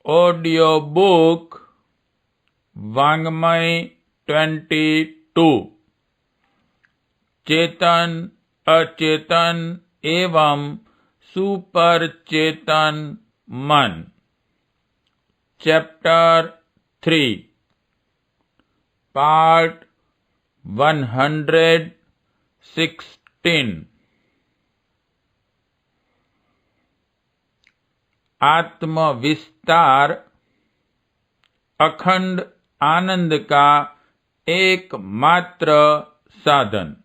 Audio book वाङ्मय 22 चेतन अचेतन एवं सुपर चेतन मन चैप्टर 3 पार्ट 116 आत्मविस्तार अखंड आनंद का एकमात्र साधन।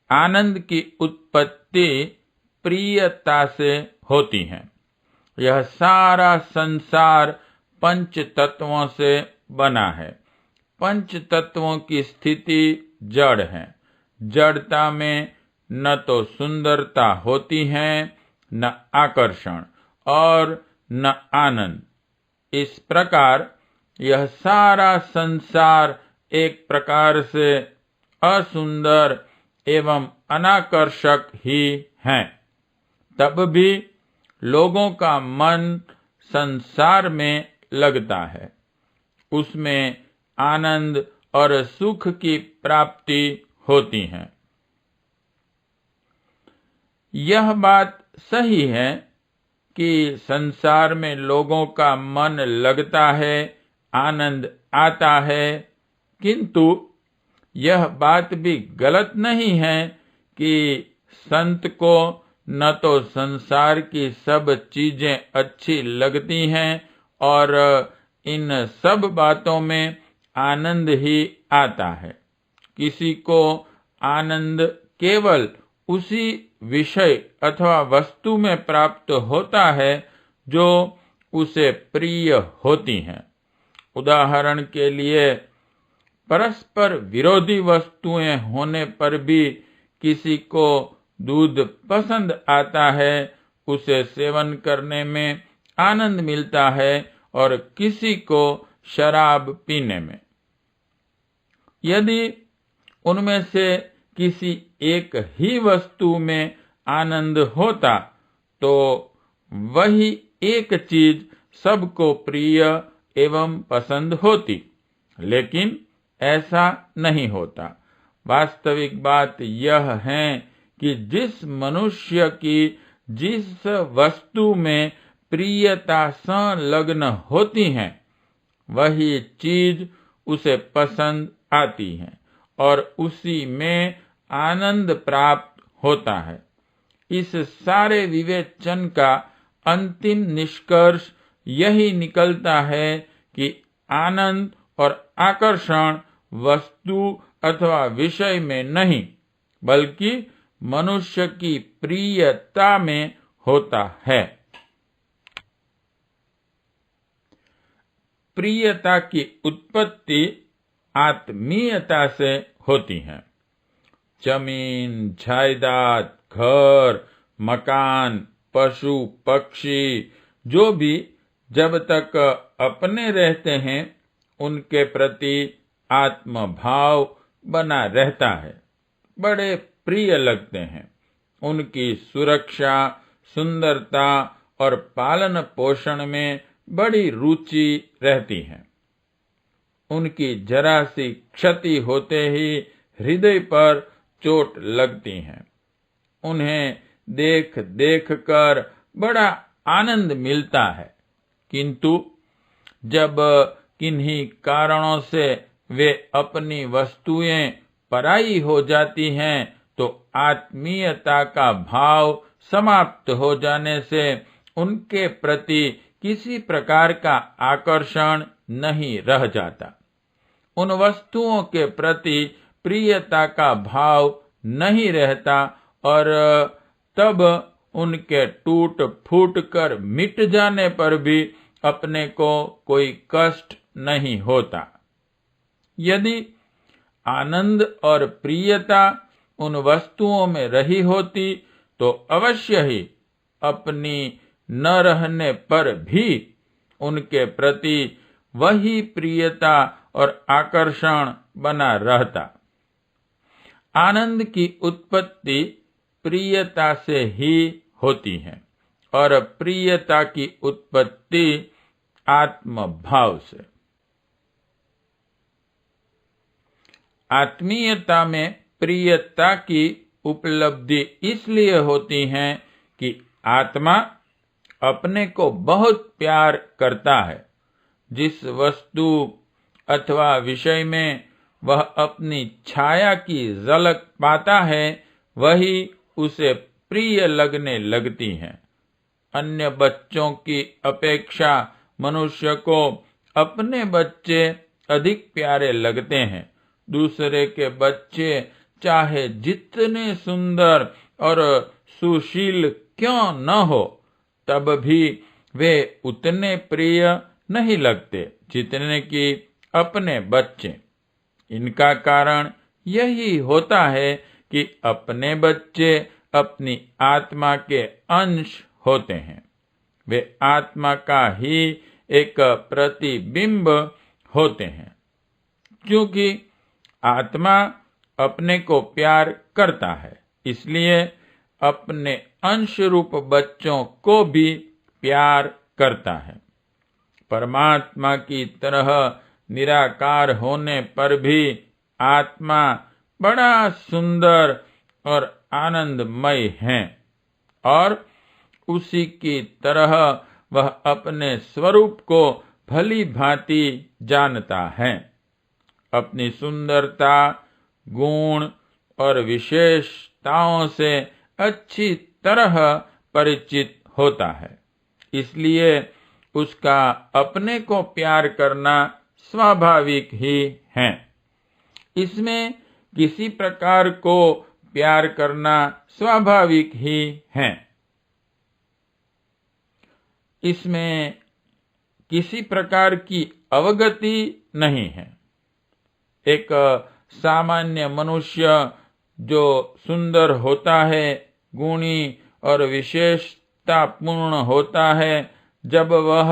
आनंद की उत्पत्ति प्रियता से होती है। यह सारा संसार पंच तत्वों से बना है। पंच तत्वों की स्थिति जड़ है। जड़ता में न तो सुंदरता होती है, न आकर्षण और न आनंद। इस प्रकार यह सारा संसार एक प्रकार से असुंदर एवं अनाकर्षक ही है। तब भी लोगों का मन संसार में लगता है। उसमें आनंद और सुख की प्राप्ति होती है। यह बात सही है कि संसार में लोगों का मन लगता है, आनंद आता है, किंतु यह बात भी गलत नहीं है कि संत को न तो संसार की सब चीजें अच्छी लगती हैं और इन सब बातों में आनंद ही आता है। किसी को आनंद केवल उसी विषय अथवा वस्तु में प्राप्त होता है जो उसे प्रिय होती हैं। उदाहरण के लिए, परस्पर विरोधी वस्तुएं होने पर भी किसी को दूध पसंद आता है, उसे सेवन करने में आनंद मिलता है, और किसी को शराब पीने में। यदि उनमें से किसी एक ही वस्तु में आनंद होता तो वही एक चीज सबको प्रिय एवं पसंद होती, लेकिन ऐसा नहीं होता। वास्तविक बात यह है कि जिस मनुष्य की जिस वस्तु में प्रियता संलग्न होती है, वही चीज उसे पसंद आती है और उसी में आनंद प्राप्त होता है। इस सारे विवेचन का अंतिम निष्कर्ष यही निकलता है कि आनंद और आकर्षण वस्तु अथवा विषय में नहीं, बल्कि मनुष्य की प्रियता में होता है। प्रियता की उत्पत्ति आत्मीयता से होती है। जमीन, जायदाद, घर, मकान, पशु, पक्षी जो भी जब तक अपने रहते हैं, उनके प्रति आत्मभाव बना रहता है, बड़े प्रिय लगते हैं। उनकी सुरक्षा, सुंदरता और पालन पोषण में बड़ी रुचि रहती है। उनकी जरा सी क्षति होते ही हृदय पर चोट लगती है। उन्हें देख देख कर बड़ा आनंद मिलता है, किंतु जब किन्हीं कारणों से वे अपनी वस्तुएं पराई हो जाती हैं तो आत्मीयता का भाव समाप्त हो जाने से उनके प्रति किसी प्रकार का आकर्षण नहीं रह जाता। उन वस्तुओं के प्रति प्रियता का भाव नहीं रहता और तब उनके टूट फूट कर मिट जाने पर भी अपने को कोई कष्ट नहीं होता। यदि आनंद और प्रियता उन वस्तुओं में रही होती तो अवश्य ही अपनी न रहने पर भी उनके प्रति वही प्रियता और आकर्षण बना रहता। आनंद की उत्पत्ति प्रियता से ही होती है और प्रियता की उत्पत्ति आत्मभाव से। आत्मीयता में प्रियता की उपलब्धि इसलिए होती है कि आत्मा अपने को बहुत प्यार करता है। जिस वस्तु अथवा विषय में वह अपनी छाया की झलक पाता है वही उसे प्रिय लगने लगती है। अन्य बच्चों की अपेक्षा मनुष्य को अपने बच्चे अधिक प्यारे लगते हैं। दूसरे के बच्चे चाहे जितने सुंदर और सुशील क्यों न हो, तब भी वे उतने प्रिय नहीं लगते जितने कि अपने बच्चे। इनका कारण यही होता है कि अपने बच्चे अपनी आत्मा के अंश होते हैं। वे आत्मा का ही एक प्रतिबिंब होते हैं। क्योंकि आत्मा अपने को प्यार करता है, इसलिए अपने अंश रूप बच्चों को भी प्यार करता है। परमात्मा की तरह निराकार होने पर भी आत्मा बड़ा सुंदर और आनंदमय है और उसी की तरह वह अपने स्वरूप को भली भांति जानता है। अपनी सुंदरता, गुण और विशेषताओं से अच्छी तरह परिचित होता है, इसलिए उसका अपने को प्यार करना स्वाभाविक ही है। इसमें किसी प्रकार को प्यार करना स्वाभाविक ही है। इसमें किसी प्रकार की अवगति नहीं है। एक सामान्य मनुष्य जो सुंदर होता है, गुणी और विशेषतापूर्ण होता है, जब वह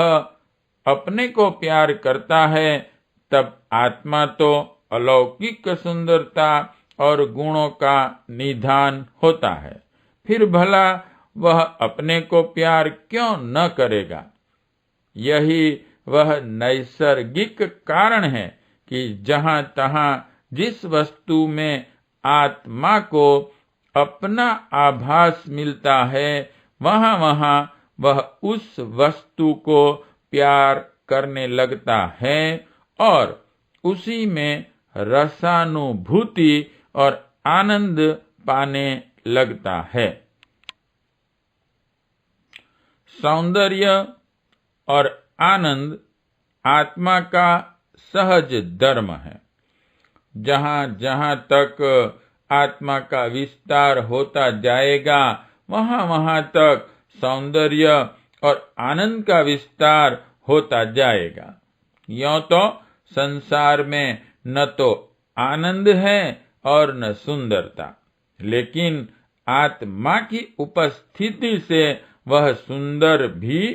अपने को प्यार करता है तब आत्मा तो अलौकिक सुंदरता और गुणों का निधान होता है। फिर भला वह अपने को प्यार क्यों न करेगा? यही वह नैसर्गिक कारण है कि जहां तहां जिस वस्तु में आत्मा को अपना आभास मिलता है, वहां वहां वह उस वस्तु को प्यार करने लगता है और उसी में रसानुभूति और आनंद पाने लगता है। सौंदर्य और आनंद आत्मा का सहज धर्म है। जहां जहां तक आत्मा का विस्तार होता जाएगा, वहां वहां तक सौंदर्य और आनंद का विस्तार होता जाएगा। यों तो संसार में न तो आनंद है और न सुंदरता, लेकिन आत्मा की उपस्थिति से वह सुंदर भी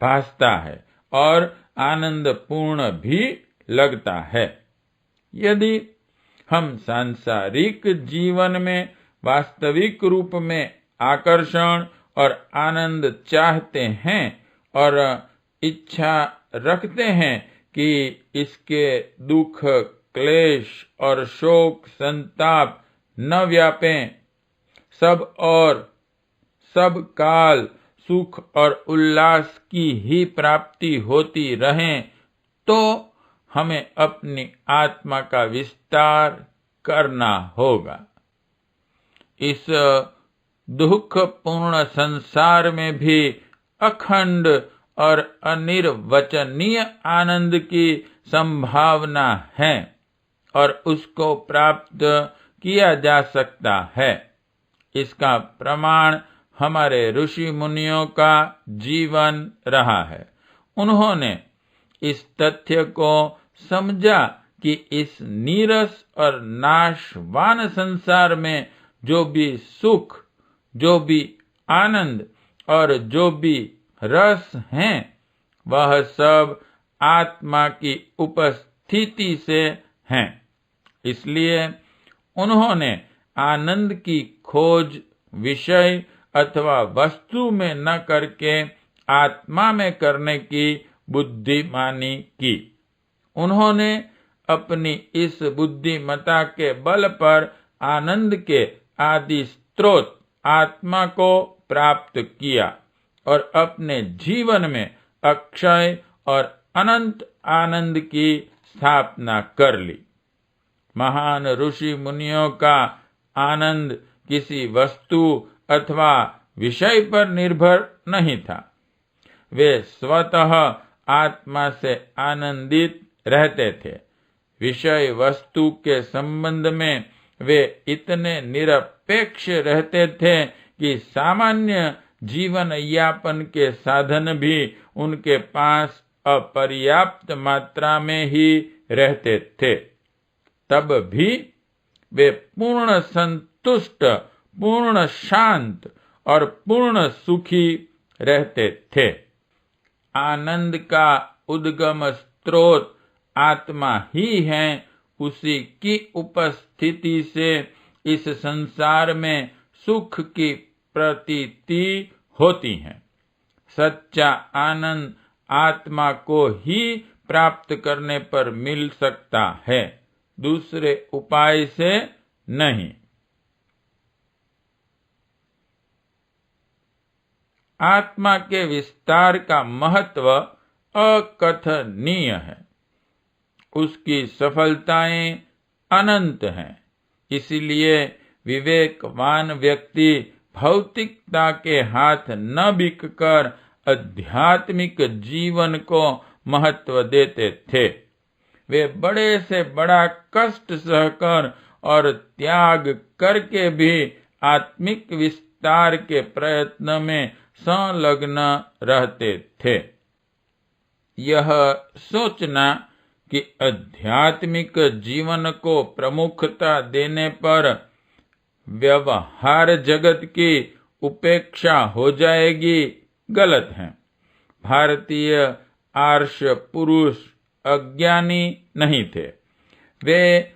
भासता है और आनंदपूर्ण भी लगता है। यदि हम सांसारिक जीवन में वास्तविक रूप में आकर्षण और आनंद चाहते हैं और इच्छा रखते हैं कि इसके दुख, क्लेश और शोक संताप न व्यापें, सब काल सुख और उल्लास की ही प्राप्ति होती रहे, तो हमें अपनी आत्मा का विस्तार करना होगा। इस दुखपूर्ण संसार में भी अखंड और अनिर्वचनीय आनंद की संभावना है और उसको प्राप्त किया जा सकता है। इसका प्रमाण हमारे ऋषि मुनियों का जीवन रहा है। उन्होंने इस तथ्य को समझा कि इस नीरस और नाशवान संसार में जो भी सुख, जो भी आनंद और जो भी रस हैं, वह सब आत्मा की उपस्थिति से हैं। इसलिए उन्होंने आनंद की खोज विषय अथवा वस्तु में न करके आत्मा में करने की बुद्धिमानी की। उन्होंने अपनी इस बुद्धिमता के बल पर आनंद के आदि स्रोत आत्मा को प्राप्त किया और अपने जीवन में अक्षय और अनंत आनंद की स्थापना कर ली। महान ऋषि मुनियों का आनंद किसी वस्तु अथवा विषय पर निर्भर नहीं था। वे स्वतः आत्मा से आनंदित रहते थे। विषय वस्तु के संबंध में वे इतने निरपेक्ष रहते थे कि सामान्य जीवन यापन के साधन भी उनके पास अपर्याप्त मात्रा में ही रहते थे। तब भी वे पूर्ण संतुष्ट, पूर्ण शांत और पूर्ण सुखी रहते थे। आनंद का उद्गम स्रोत आत्मा ही है। उसी की उपस्थिति से इस संसार में सुख की प्रतीति होती है। सच्चा आनंद आत्मा को ही प्राप्त करने पर मिल सकता है, दूसरे उपाय से नहीं। आत्मा के विस्तार का महत्व अकथनीय है। उसकी सफलताएं अनंत हैं। इसलिए विवेकवान व्यक्ति भौतिकता के हाथ न बिककर आध्यात्मिक जीवन को महत्व देते थे। वे बड़े से बड़ा कष्ट सहकर और त्याग करके भी आत्मिक विस्तार के प्रयत्न में संलग्न रहते थे। यह सोचना कि आध्यात्मिक जीवन को प्रमुखता देने पर व्यवहार जगत की उपेक्षा हो जाएगी, गलत है। भारतीय आर्ष पुरुष अज्ञानी नहीं थे। वे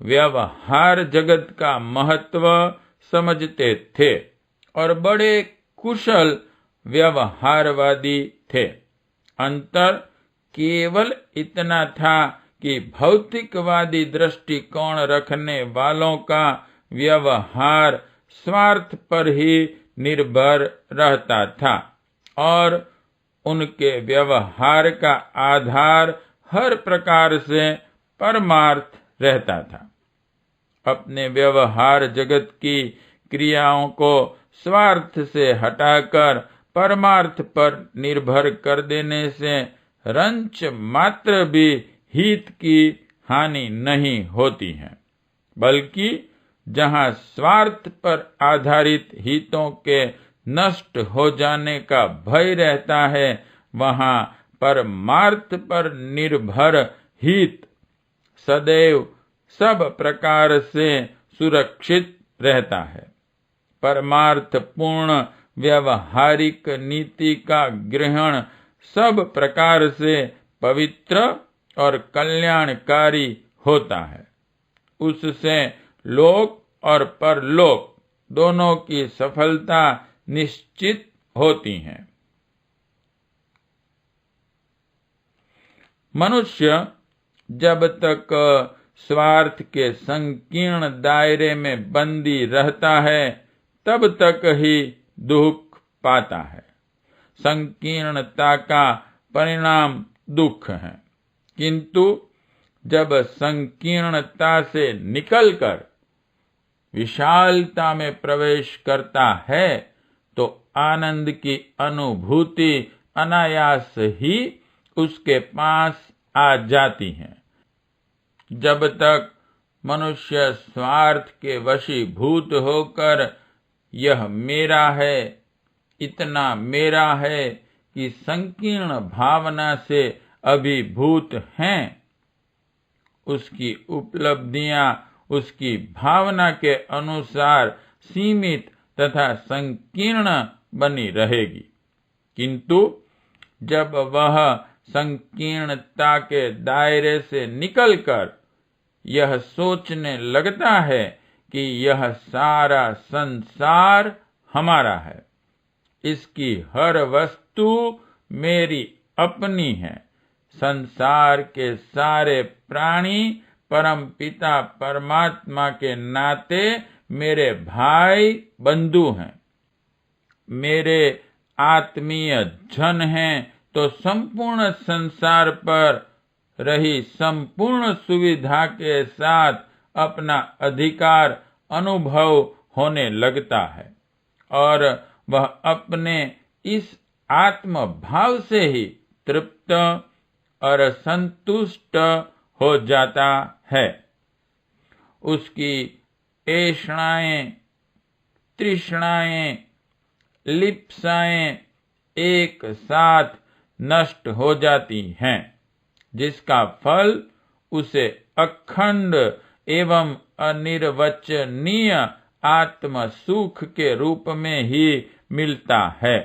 व्यवहार जगत का महत्व समझते थे और बड़े कुशल व्यवहारवादी थे। अंतर केवल इतना था कि भौतिकवादी दृष्टिकोण रखने वालों का व्यवहार स्वार्थ पर ही निर्भर रहता था और उनके व्यवहार का आधार हर प्रकार से परमार्थ रहता था। अपने व्यवहार जगत की क्रियाओं को स्वार्थ से हटाकर परमार्थ पर निर्भर कर देने से रंच मात्र भी हित की हानि नहीं होती है, बल्कि जहां स्वार्थ पर आधारित हितों के नष्ट हो जाने का भय रहता है, वहां परमार्थ पर निर्भर हित सदैव सब प्रकार से सुरक्षित रहता है। परमार्थ पूर्ण व्यवहारिक नीति का ग्रहण सब प्रकार से पवित्र और कल्याणकारी होता है। उससे लोक और परलोक दोनों की सफलता निश्चित होती है। मनुष्य जब तक स्वार्थ के संकीर्ण दायरे में बंदी रहता है, तब तक ही दुख पाता है। संकीर्णता का परिणाम दुख है, किंतु जब संकीर्णता से निकलकर विशालता में प्रवेश करता है, तो आनंद की अनुभूति अनायास ही उसके पास आ जाती है। जब तक मनुष्य स्वार्थ के वशीभूत होकर यह मेरा है, इतना मेरा है कि संकीर्ण भावना से अभिभूत हैं, उसकी उपलब्धियां उसकी भावना के अनुसार सीमित तथा संकीर्ण बनी रहेगी। किंतु जब वह संकीर्णता के दायरे से निकलकर यह सोचने लगता है कि यह सारा संसार हमारा है। इसकी हर वस्तु मेरी अपनी है। संसार के सारे प्राणी परम पिता परमात्मा के नाते मेरे भाई बंधु हैं, मेरे आत्मीय जन हैं। तो संपूर्ण संसार पर रही संपूर्ण सुविधा के साथ अपना अधिकार अनुभव होने लगता है और वह अपने इस आत्म भाव से ही तृप्त और संतुष्ट हो जाता है। उसकी ऐषणाएं, तृष्णाएं, लिप्साएं एक साथ नष्ट हो जाती हैं, जिसका फल उसे अखंड एवं अनिर्वचनीय आत्म सुख के रूप में ही मिलता है।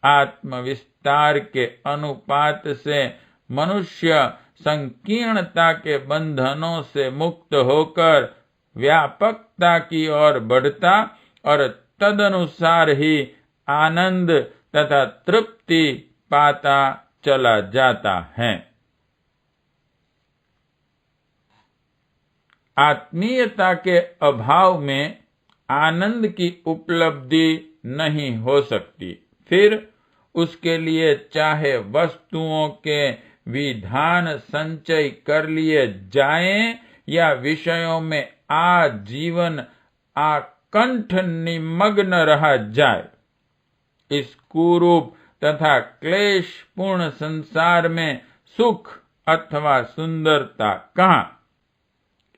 आत्म विस्तार के अनुपात से मनुष्य संकीर्णता के बंधनों से मुक्त होकर व्यापकता की ओर बढ़ता और तदनुसार ही आनंद तथा तृप्ति पाता चला जाता है। आत्मीयता के अभाव में आनंद की उपलब्धि नहीं हो सकती। फिर उसके लिए चाहे वस्तुओं के विधान संचय कर लिए जाएं या विषयों में आजीवन आकंठ निमग्न रहा जाए, इस कुरूप तथा क्लेशपूर्ण संसार में सुख अथवा सुंदरता कहाँ?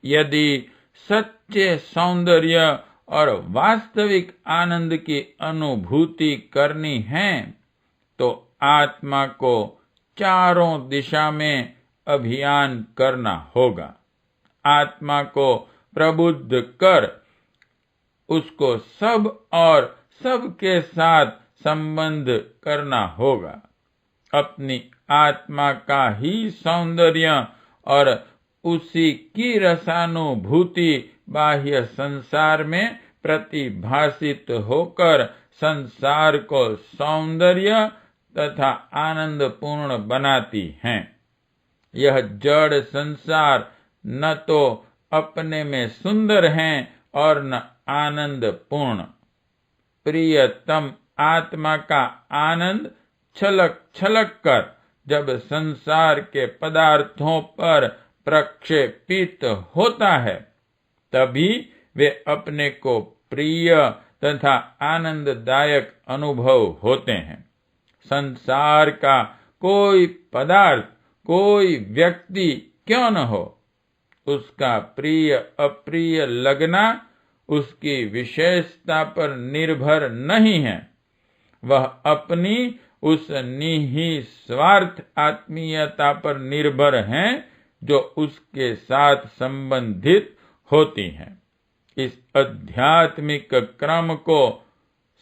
यदि सच्चे सौंदर्य और वास्तविक आनंद की अनुभूति करनी है तो आत्मा को चारों दिशा में अभियान करना होगा। आत्मा को प्रबुद्ध कर उसको सब और सबके साथ संबंध करना होगा। अपनी आत्मा का ही सौंदर्य और उसी की रसानुभूति बाह्य संसार में प्रतिभासित होकर संसार को सौंदर्य तथा आनंद पूर्ण बनाती हैं। यह जड़ संसार न तो अपने में सुंदर है और न आनंद पूर्ण। प्रियतम आत्मा का आनंद छलक छलक कर जब संसार के पदार्थों पर प्रक्षेपित होता है, तभी वे अपने को प्रिय तथा आनंददायक अनुभव होते हैं। संसार का कोई पदार्थ, कोई व्यक्ति क्यों न हो, उसका प्रिय अप्रिय लगना उसकी विशेषता पर निर्भर नहीं है। वह अपनी उस निःस्वार्थ आत्मीयता पर निर्भर है जो उसके साथ संबंधित होती हैं। इस आध्यात्मिक क्रम को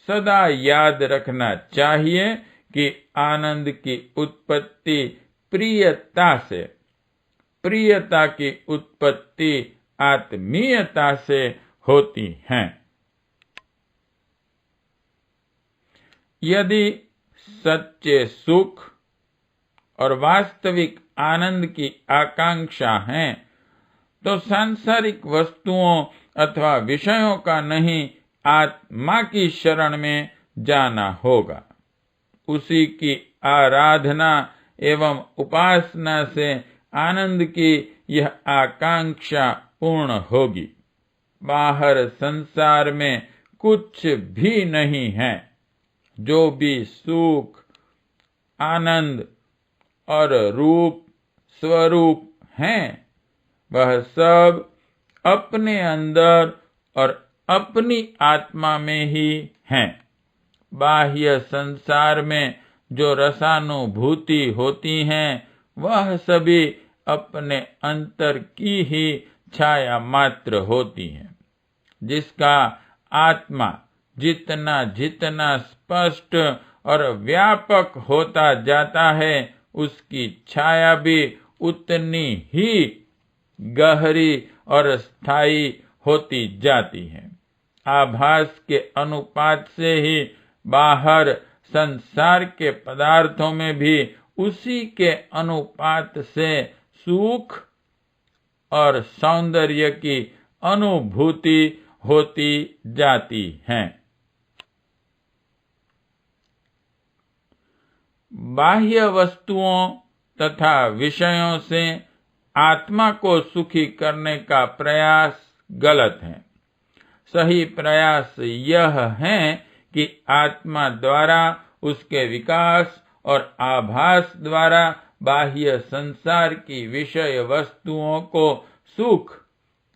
सदा याद रखना चाहिए कि आनंद की उत्पत्ति प्रियता से, प्रियता की उत्पत्ति आत्मीयता से होती है। यदि सच्चे सुख और वास्तविक आनंद की आकांक्षा है तो सांसारिक वस्तुओं अथवा विषयों का नहीं, आत्मा की शरण में जाना होगा। उसी की आराधना एवं उपासना से आनंद की यह आकांक्षा पूर्ण होगी। बाहर संसार में कुछ भी नहीं है। जो भी सुख, आनंद और रूप स्वरूप हैं, वह सब अपने अंदर और अपनी आत्मा में ही हैं। बाह्य संसार में जो रसानुभूति होती हैं, वह सभी अपने अंतर की ही छाया मात्र होती हैं। जिसका आत्मा जितना जितना स्पष्ट और व्यापक होता जाता है, उसकी छाया भी उतनी ही गहरी और स्थायी होती जाती है। आभास के अनुपात से ही बाहर संसार के पदार्थों में भी उसी के अनुपात से सुख और सौंदर्य की अनुभूति होती जाती है। बाह्य वस्तुओं तथा विषयों से आत्मा को सुखी करने का प्रयास गलत है। सही प्रयास यह है कि आत्मा द्वारा उसके विकास और आभास द्वारा बाह्य संसार की विषय वस्तुओं को सुख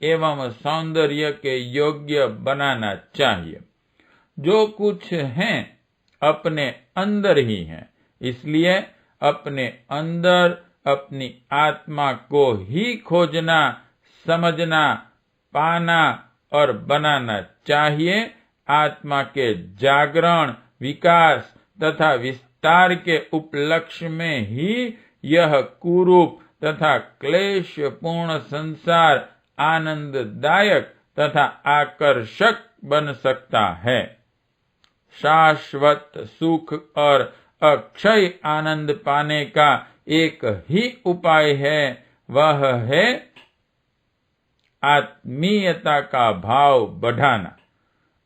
एवं सौंदर्य के योग्य बनाना चाहिए। जो कुछ है अपने अंदर ही है, इसलिए अपने अंदर अपनी आत्मा को ही खोजना, समझना, पाना और बनाना चाहिए। आत्मा के जागरण, विकास तथा विस्तार के उपलक्ष्य में ही यह कुरूप तथा क्लेशपूर्ण संसार आनंददायक तथा आकर्षक बन सकता है। शाश्वत सुख और अक्षय आनंद पाने का एक ही उपाय है, वह है आत्मीयता का भाव बढ़ाना।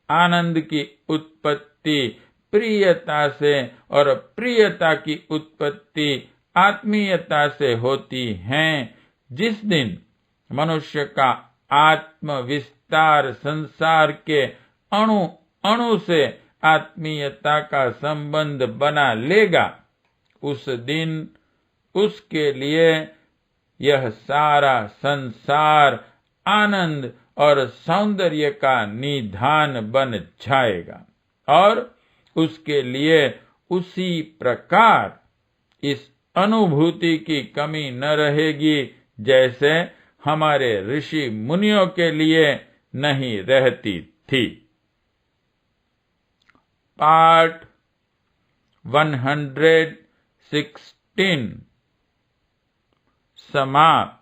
आनंद की उत्पत्ति प्रियता से और प्रियता की उत्पत्ति आत्मीयता से होती है। जिस दिन मनुष्य का आत्म विस्तार संसार के अणु अणु से आत्मीयता का संबंध बना लेगा, उस दिन उसके लिए यह सारा संसार आनंद और सौंदर्य का निधान बन जाएगा और उसके लिए उसी प्रकार इस अनुभूति की कमी न रहेगी जैसे हमारे ऋषि मुनियों के लिए नहीं रहती थी। पार्ट 116 समाप्त।